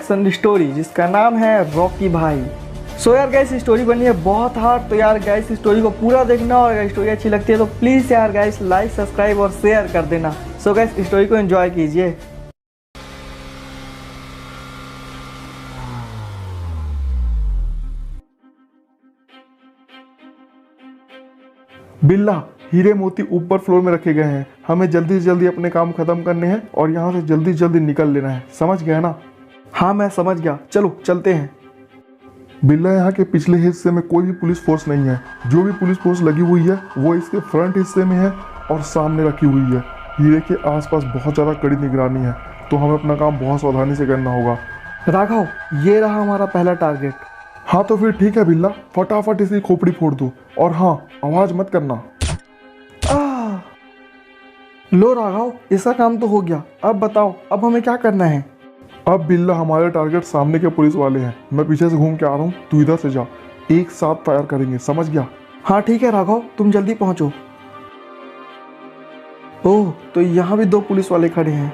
Action story जिसका नाम है रॉकी भाई। सो यार गाइस स्टोरी बनी है बहुत हार्ड, तो यार गाइस स्टोरी को पूरा देखना और अगर स्टोरी अच्छी लगती है तो प्लीज़ यार गाइस लाइक सब्सक्राइब और शेयर कर देना। सो गाइस स्टोरी को एंजॉय कीजिए। बिल्ला, हीरे मोती ऊपर फ्लोर में रखे गए हैं। हमें जल्दी से जल्दी अपने काम खत्म करने हैं और यहाँ से जल्दी से जल्दी निकल लेना है। समझ गया ना? हाँ मैं समझ गया, चलो चलते हैं। बिल्ला, यहाँ के पिछले हिस्से में कोई भी पुलिस फोर्स नहीं है। जो भी पुलिस फोर्स लगी हुई है वो इसके फ्रंट हिस्से में है और सामने रखी हुई है। हीरे के आसपास बहुत ज़्यादा कड़ी निगरानी है, तो हमें अपना काम बहुत सावधानी से करना होगा। राघव, ये रहा हमारा पहला टारगेट। हाँ तो फिर ठीक है बिल्ला, फटाफट इसकी खोपड़ी फोड़ दो और हाँ, आवाज़ मत करना। लो राघव, इसका काम तो हो गया। अब बताओ, अब हमें क्या करना है? अब बिल्ला, हमारे टारगेट सामने के पुलिस वाले हैं। मैं पीछे से घूम के आ रहा हूँ, तू इधर से जा। एक साथ फायर करेंगे, समझ गया? हाँ ठीक है राघव, तुम जल्दी पहुंचो। ओह, तो यहाँ भी दो पुलिस वाले खड़े हैं।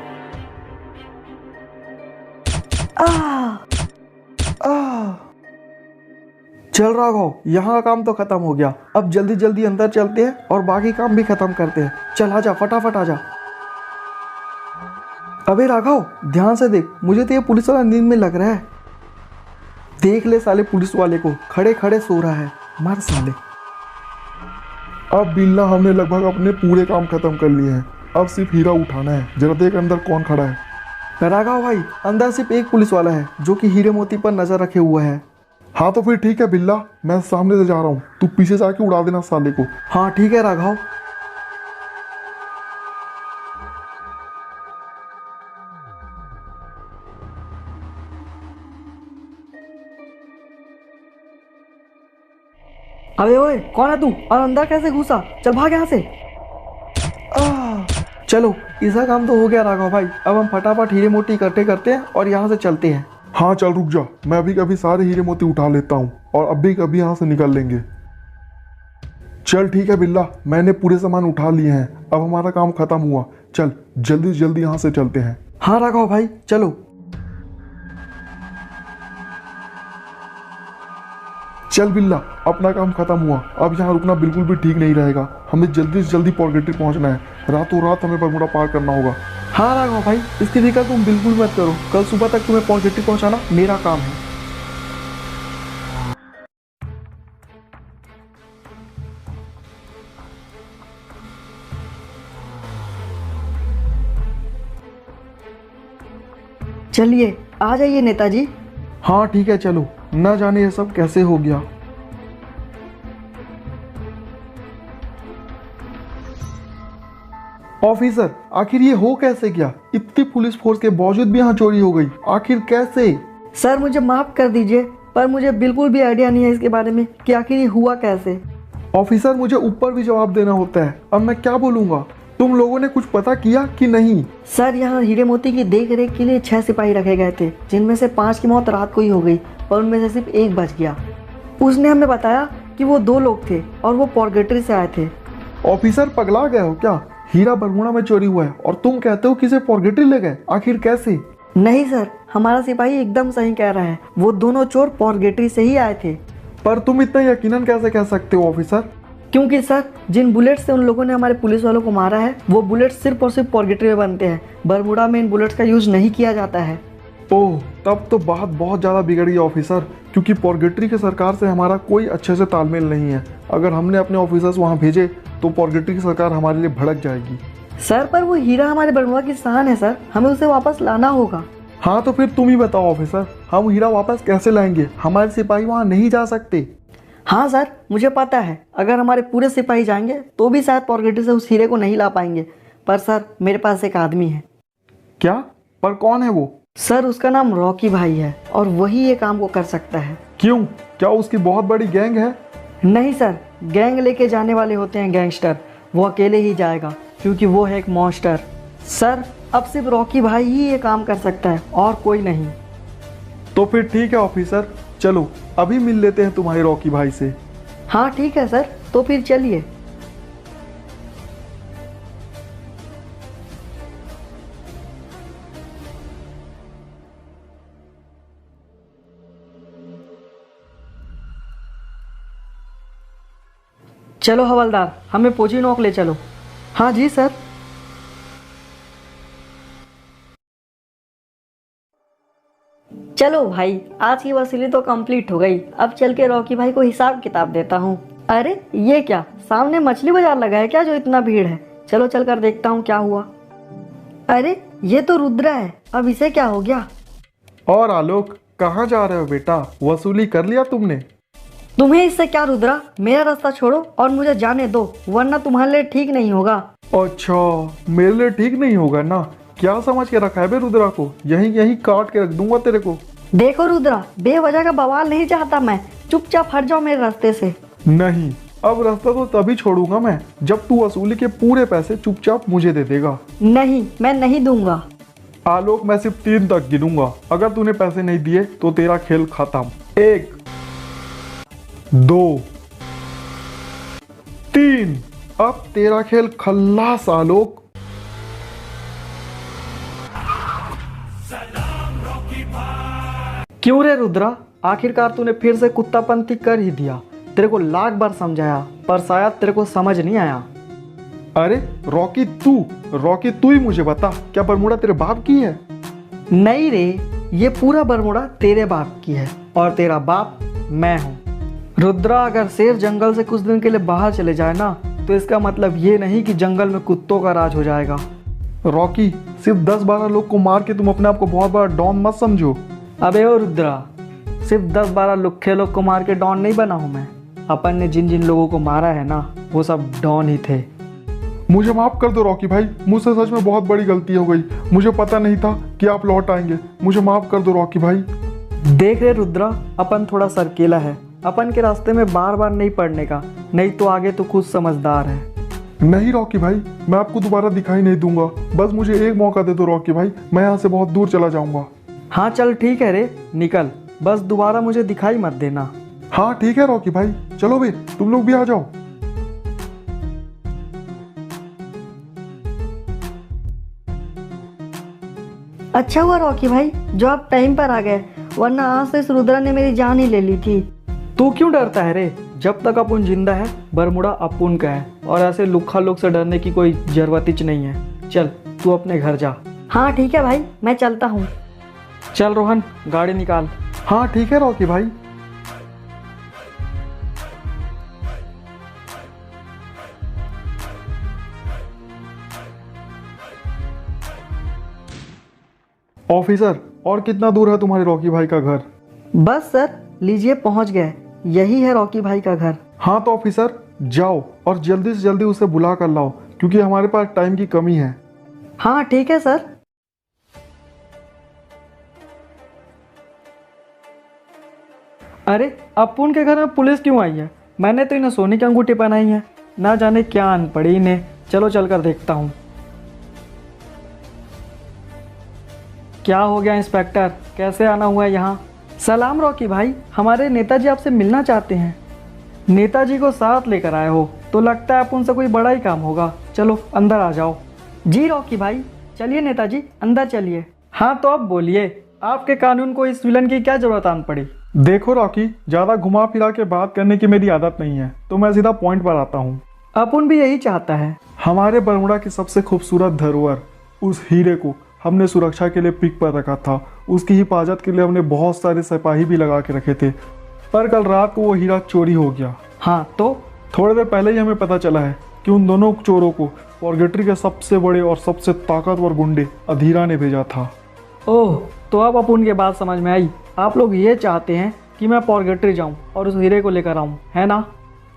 चल राघव, यहाँ का काम तो खत्म हो गया। अब जल्दी जल्दी अंदर चलते हैं और बाकी काम भी खत्म करते हैं। चल आजा, फटाफट आजा। अबे राघव, ध्यान से देख, मुझे तो ये पुलिस वाला नींद में लग रहा है। देख ले साले पुलिस वाले को, खड़े खड़े सो रहा है। मर साले। अब बिल्ला, हमने लगभग अपने पूरे काम खत्म कर लिए हैं। अब सिर्फ हीरा उठाना है। जरा देख अंदर कौन खड़ा है। राघव भाई, अंदर सिर्फ एक पुलिस वाला है जो कि हीरे मोती पर नजर रखे हुआ है। हाँ तो फिर ठीक है बिल्ला, मैं सामने से जा रहा हूँ, तू पीछे से आके उड़ा देना साले को। हाँ ठीक है राघव। अबे ओए, कौन है तू और अंदर कैसे घुसा? चल भाग यहाँ से। चलो, इसका काम तो हो गया राघव भाई। अब हम फटाफट हीरे मोती इकट्ठे करते हैं और यहाँ से चलते हैं। हाँ चल रुक जा, मैं अभी कभी सारे हीरे मोती उठा लेता हूँ और अभी कभी यहाँ से निकल लेंगे। चल ठीक है बिल्ला, मैंने पूरे सामान उठा लिए हैं। अब हमारा काम खत्म हुआ। चल जल्दी जल्दी यहाँ से चलते हैं। हाँ राघव भाई, चलो। चल बिल्ला, अपना काम खत्म हुआ। अब यहाँ रुकना बिल्कुल भी ठीक नहीं रहेगा। हमें जल्दी से जल्दी पोर्गेटरी पहुँचना है। रातों रात हमें बरमुडा पार करना होगा। हाँ राघव भाई, इसकी फिक्र तुम बिल्कुल मत करो। कल सुबह तक तुम्हें पोर्गेटरी पहुँचाना मेरा काम है। चलिए आ जाइए नेताजी। हाँ ठीक है चलो, न जाने ये सब कैसे हो गया। ऑफिसर, आखिर ये हो कैसे गया? इतनी पुलिस फोर्स के बावजूद भी यहाँ चोरी हो गई, आखिर कैसे? सर मुझे माफ कर दीजिए, पर मुझे बिल्कुल भी आइडिया नहीं है इसके बारे में कि आखिर ये हुआ कैसे। ऑफिसर, मुझे ऊपर भी जवाब देना होता है। अब मैं क्या बोलूँगा? तुम लोगों ने कुछ पता किया कि नहीं? सर यहाँ हीरे मोती की देख रेख के लिए 6 सिपाही रखे गए थे, जिनमें से 5 की मौत रात को ही हो गई, पर उनमें से सिर्फ एक बच गया। उसने हमें बताया कि वो 2 लोग थे और वो पोर्गेटरी से आए थे। ऑफिसर, पगला गए हो क्या? हीरा बरमुडा में चोरी हुआ है और तुम कहते हो कि इसे पोर्गेटरी ले गए? आखिर कैसे? नहीं सर, हमारा सिपाही एकदम सही कह रहा है। वो दोनों चोर पोर्गेटरी से ही आए थे। पर तुम इतना यकीनन कैसे कह सकते हो ऑफिसर? क्योंकि सर, जिन बुलेट से उन लोगों ने हमारे पुलिस वालों को मारा है, वो बुलेट सिर्फ और सिर्फ पोर्गेटरी में बनते हैं। बरमुडा में इन बुलेट्स का यूज नहीं किया जाता है। ओह, तब तो बात बहुत ज़्यादा बिगड़ गई ऑफिसर, क्योंकि पोर्गेटरी की सरकार से हमारा कोई अच्छे से तालमेल नहीं है। अगर हमने अपने ऑफिसर्स वहाँ भेजे तो पोर्गेटरी की सरकार हमारे लिए भड़क जाएगी। सर पर वो हीरा हमारे बरमुडा की शान है सर, हमें उसे वापस लाना होगा। हाँ तो फिर तुम ही बताओ ऑफिसर, हम हीरा वापस कैसे लाएंगे? हमारे सिपाही वहाँ नहीं जा सकते। हाँ सर, मुझे पता है, अगर हमारे पूरे सिपाही जाएंगे तो भी शायद पोर्गेटरी से उस हीरे को नहीं ला पाएंगे। पर सर, मेरे पास एक आदमी है। क्या? पर कौन है वो? सर, उसका नाम रॉकी भाई है और वही ये काम को कर सकता है। क्यों? क्या उसकी बहुत बड़ी गैंग है? नहीं सर, गैंग लेके जाने वाले होते हैं गैंगस्टर। वो अकेले ही जाएगा क्योंकि वो है एक मॉन्स्टर। सर, अब सिर्फ रॉकी भाई ही ये काम कर सकता है और कोई नहीं। तो फिर ठीक है ऑफिसर, चलो अभी मिल लेते हैं तुम्हारे रॉकी भाई से। हाँ ठीक है सर, तो फिर चलिए। चलो हवलदार, हमें पोचीनोक ले चलो। हाँ जी सर। चलो भाई, आज की वसूली तो कंप्लीट हो गई। अब चल के रॉकी भाई को हिसाब किताब देता हूँ। अरे ये क्या, सामने मछली बाजार लगा है क्या जो इतना भीड़ है? चलो चल कर देखता हूँ क्या हुआ। अरे ये तो रुद्रा है, अब इसे क्या हो गया? और आलोक, कहाँ जा रहे हो बेटा? वसूली कर लिया तुमने? तुम्हें इससे क्या रुद्रा, मेरा रास्ता छोड़ो और मुझे जाने दो, वरना तुम्हारे लिए ठीक नहीं होगा। अच्छा, मेरे लिए ठीक नहीं होगा ना? क्या समझ के रखा है बे रुद्रा को? यहीं यहीं काट के रख दूंगा तेरे को। देखो रुद्रा, बेवजह का बवाल नहीं चाहता मैं, चुपचाप हट जाओ मेरे रास्ते से। नहीं, अब रास्ता तो तभी छोड़ूंगा मैं जब तू वसूली के पूरे पैसे चुपचाप मुझे दे देगा। नहीं, मैं नहीं दूंगा। आलोक, मैं सिर्फ 3 तक गिनूंगा। अगर तूने पैसे नहीं दिए तो तेरा खेल खत्म। 1 2 3। अब तेरा खेल खल्लास आलोक। क्यों रे रुद्रा, आखिरकार तूने फिर से कुत्तापंती कर ही दिया। तेरे को लाख बार समझाया पर शायद तेरे को समझ नहीं आया। अरे रॉकी तू ही मुझे बता, क्या बरमूडा तेरे बाप की है? नहीं रे, ये पूरा बरमूडा तेरे बाप की है और तेरा बाप मैं हूँ। रुद्रा, अगर शेर जंगल से कुछ दिन के लिए बाहर चले जाए ना, तो इसका मतलब ये नहीं कि जंगल में कुत्तों का राज हो जाएगा। रॉकी, सिर्फ 10-12 लोग को मार के तुम अपने आप को बहुत बड़ा डॉन मत समझो। अबे ओ रुद्रा, सिर्फ 10-12 लुक्खे लोग को मार के डॉन नहीं बना हूँ मैं। अपन ने जिन जिन लोगों को मारा है ना, वो सब डॉन ही थे। मुझे माफ कर दो रॉकी भाई, मुझसे सच में बहुत बड़ी गलती हो गई। मुझे पता नहीं था कि आप लौट आएंगे। मुझे माफ कर दो रॉकी भाई। देख रहे रुद्रा, अपन थोड़ा सरकेला है, अपन के रास्ते में बार बार नहीं पड़ने का, नहीं तो आगे तो खुद समझदार है। नहीं रॉकी भाई, मैं आपको दोबारा दिखाई नहीं दूंगा। बस मुझे एक मौका दे दो रॉकी भाई, मैं यहाँ से बहुत दूर चला जाऊंगा। हाँ चल ठीक है रे, निकल, बस दोबारा मुझे दिखाई मत देना। हाँ ठीक है रॉकी भाई, चलो बे, तुम लोग भी आ जाओ। अच्छा हुआ रॉकी भाई जो आप टाइम पर आ गए, वरना आज से इस रुद्रा ने मेरी जान ही ले ली थी। तू क्यों डरता है रे? जब तक अपुन जिंदा है, बरमूडा अपुन का है और ऐसे लुक्खा लोग से डरने की कोई जरूरत ही नहीं है। चल तू अपने घर जा। हाँ ठीक है भाई, मैं चलता हूँ। चल रोहन, गाड़ी निकाल। हाँ ठीक है रॉकी भाई। ऑफिसर, और कितना दूर है तुम्हारे रॉकी भाई का घर? बस सर, लीजिए पहुँच गए, यही है रॉकी भाई का घर। हाँ तो ऑफिसर, जाओ और जल्दी से जल्दी उसे बुला कर लाओ, क्योंकि हमारे पास टाइम की कमी है। हाँ ठीक है सर। अरे अपुन के घर में पुलिस क्यों आई है? मैंने तो इन्हें सोने की अंगूठी पहनाई है, ना जाने क्या अनपढ़ी इन्हें। चलो चल कर देखता हूँ। क्या हो गया इंस्पेक्टर, कैसे आना हुआ है यहाँ? सलाम रॉकी भाई, हमारे नेताजी आपसे मिलना चाहते हैं। नेताजी को साथ लेकर आए हो तो लगता है आप उनसे कोई बड़ा ही काम होगा। चलो अंदर आ जाओ। जी रॉकी भाई, चलिए नेताजी अंदर चलिए। हाँ तो अब बोलिए, आपके कानून को इस विलन की क्या जरूरत आन पड़ी? देखो रॉकी, ज़्यादा घुमा फिरा के बात करने की मेरी आदत नहीं है, तो मैं सीधा पॉइंट पर आता हूँ। अपुन भी यही चाहता है। हमारे बरमूडा की सबसे खूबसूरत धरोहर, उस हीरे को हमने सुरक्षा के लिए पिक पर रखा था। उसकी हिफाजत के लिए हमने बहुत सारे सिपाही भी लगा के रखे थे, पर कल रात को वो हीरा चोरी हो गया। हाँ तो थोड़ी देर पहले ही हमें पता चला है कि उन दोनों चोरों को पॉर्गेट्री के सबसे बड़े और सबसे ताकतवर गुंडे अधीरा ने भेजा था। ओह, तो अब अपुन के बात समझ में आई। आप लोग ये चाहते हैं कि मैं पॉर्गेट्री जाऊं और उस हीरे को लेकर आऊं, है ना?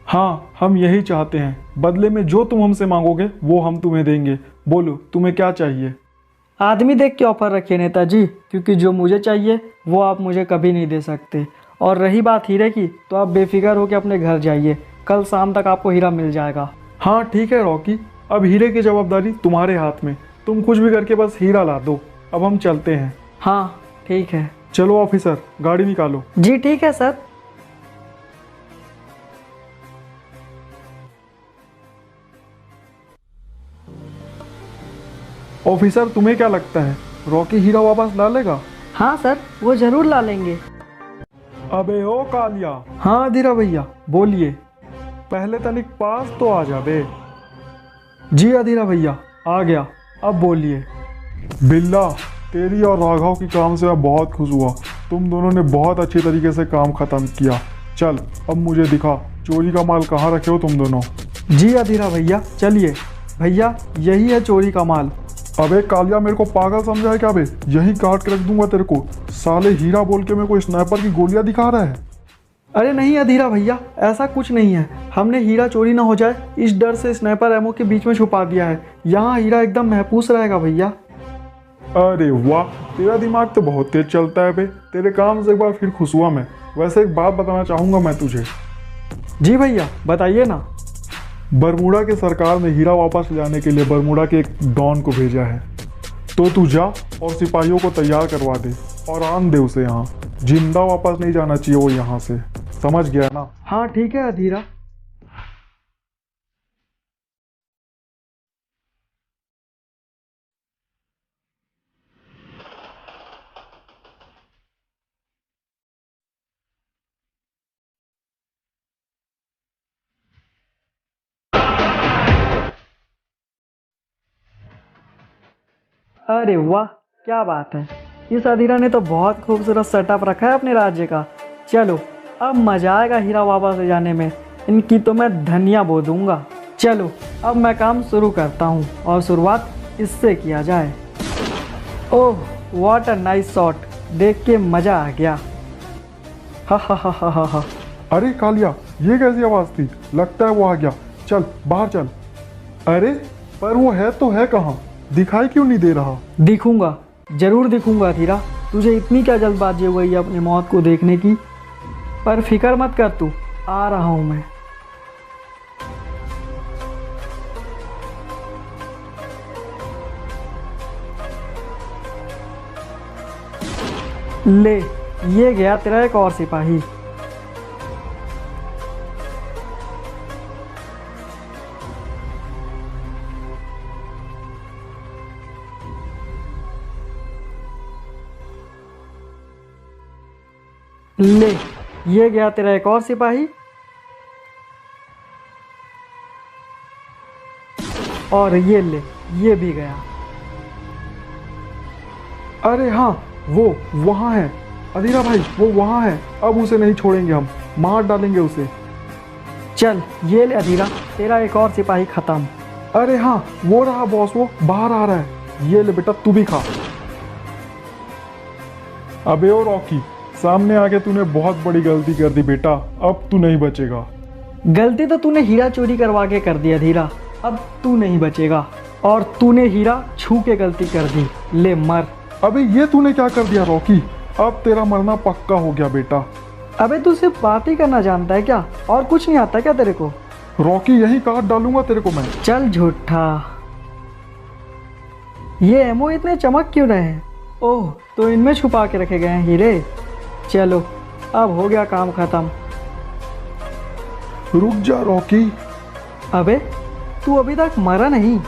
हाँ, हम यही चाहते हैं। बदले में जो तुम हमसे मांगोगे वो हम तुम्हें देंगे। बोलो तुम्हें क्या चाहिए? आदमी देख के ऑफर रखिए नेताजी, क्योंकि जो मुझे चाहिए वो आप मुझे कभी नहीं दे सकते। और रही बात हीरे की, तो आप बेफिक्र होकर अपने घर जाइए, कल शाम तक आपको हीरा मिल जाएगा। हाँ ठीक है रॉकी, अब हीरे की जवाबदारी तुम्हारे हाथ में। तुम कुछ भी करके बस हीरा ला दो। अब हम चलते हैं। हाँ ठीक है। चलो ऑफिसर, गाड़ी निकालो। जी ठीक है सर। ऑफिसर, तुम्हें क्या लगता है रॉकी हीरा वापस ला लेगा? हाँ सर, वो जरूर ला लेंगे। अबे ओ कालिया। हाँ अधीरा भैया बोलिए। पहले तनिक पास तो आ जा बे। जी अधीरा भैया आ गया, अब बोलिए। बिल्ला, तेरी और राघव की काम से मैं बहुत खुश हुआ। तुम दोनों ने बहुत अच्छी तरीके से काम ख़त्म किया। चल अब मुझे दिखा चोरी का माल कहाँ रखे हो तुम दोनों। जी अधीरा भैया चलिए। भैया यही है चोरी का माल। अबे कालिया, मेरे को पागल समझा है क्या बे? यही काट के रख दूंगा तेरे को। साले हीरा बोल के मेरे को स्नाइपर की गोलियां दिखा रहा है। अरे नहीं अधीरा भैया, ऐसा कुछ नहीं है। हमने हीरा चोरी ना हो जाए इस डर से स्नाइपर एमओ के बीच में छुपा दिया है। यहाँ हीरा एकदम महफूज रहेगा भैया। अरे वाह, तेरा दिमाग तो बहुत तेज चलता है बे। तेरे काम से एक बार फिर खुश हुआ मैं। वैसे एक बात बताना चाहूँगा मैं तुझे। जी भैया बताइए ना। बरमूडा के सरकार ने हीरा वापस ले जाने के लिए बरमूडा के एक डॉन को भेजा है। तो तू जा और सिपाहियों को तैयार करवा दे और आन दे उसे यहाँ। जिंदा वापस नहीं जाना चाहिए वो यहाँ से, समझ गया ना? हाँ ठीक है अधीरा। अरे वाह क्या बात है, इस अधीरा ने तो बहुत खूबसूरत सेटअप रखा है अपने राज्य का। चलो अब मजा आएगा हीरा वापस ले जाने में। इनकी तो मैं धनिया बो दूंगा। चलो अब मैं काम शुरू करता हूँ और शुरुआत इससे किया जाए। Oh what a nice shot, देख के मजा आ गया। हा हा हा हा हा हा। अरे कालिया, ये कैसी आवाज़ थी? लगता है वो आ गया। चल बाहर चल। अरे पर वो है तो है कहाँ? दिखाई क्यों नहीं दे रहा? दिखूंगा, जरूर दिखूंगा अधीरा। तुझे इतनी क्या जल्दबाजी हो गई है अपनी मौत को देखने की? पर फिक्र मत कर तू, आ रहा हूं मैं। ले, ये गया तेरा एक और सिपाही। ले, ये गया तेरा एक और सिपाही। और ये ले, ये भी गया। अरे हाँ, वो वहाँ है। अधीरा भाई वो वहाँ है। अब उसे नहीं छोड़ेंगे, हम मार डालेंगे उसे। चल ये ले अधीरा, तेरा एक और सिपाही खत्म। अरे हाँ वो रहा बॉस, वो बाहर आ रहा है। ये ले बेटा, तू भी खा। अबे ओ रॉकी, सामने आके तूने बहुत बड़ी गलती कर दी बेटा। अब तू नहीं बचेगा। गलती तो तूने हीरा चोरी करवा के कर दी अधीरा, अब तू नहीं बचेगा। और तूने हीरा छू के गलती कर दी, ले मर। अबे ये तूने क्या कर दिया रॉकी? अब तेरा मरना पक्का हो गया बेटा। अबे तू सिर्फ बात ही करना जानता है क्या, और कुछ नहीं आता क्या तेरे को? रॉकी यही काट डालूंगा तेरे को मैं। चल झूठा। ये एमओ इतने चमक क्यों रहे हैं? ओह तो इनमें छुपा के रखे गए हैं हीरे। चलो अब हो गया काम खत्म। रुक जा रॉकी। अबे तू अभी तक मरा नहीं।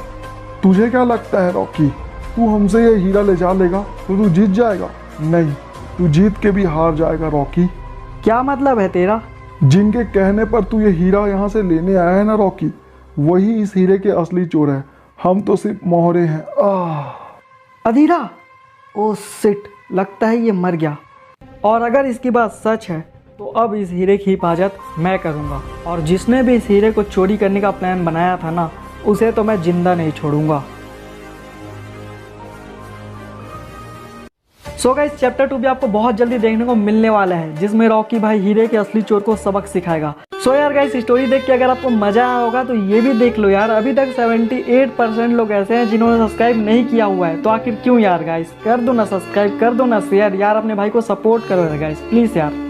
तुझे क्या लगता है रॉकी, तू हमसे ये हीरा ले जा लेगा तो तू जीत जाएगा? नहीं, तू जीत के भी हार जाएगा रॉकी। क्या मतलब है तेरा? जिनके कहने पर तू ये हीरा यहाँ से लेने आया है ना रॉकी, वही इस हीरे के असली चोर हैं। हम तो सिर्फ मोहरे हैं। अधीरा, ओ सिट, लगता है ये मर गया। और अगर इसकी बात सच है तो अब इस हीरे की हिफाजत मैं करूँगा। और जिसने भी इस हीरे को चोरी करने का प्लान बनाया था ना, उसे तो मैं जिंदा नहीं छोड़ूंगा। सो गाइस चैप्टर 2 भी आपको बहुत जल्दी देखने को मिलने वाला है, जिसमें रॉकी भाई हीरे के असली चोर को सबक सिखाएगा। सो यार गाइस स्टोरी देख के अगर आपको मजा आया होगा तो ये भी देख लो यार। अभी तक 78% लोग ऐसे हैं जिन्होंने सब्सक्राइब नहीं किया हुआ है, तो आखिर क्यों यार गाइस? कर दो ना सब्सक्राइब, कर दो ना शेयर यार, अपने भाई को सपोर्ट करो यार गाइस, प्लीज यार।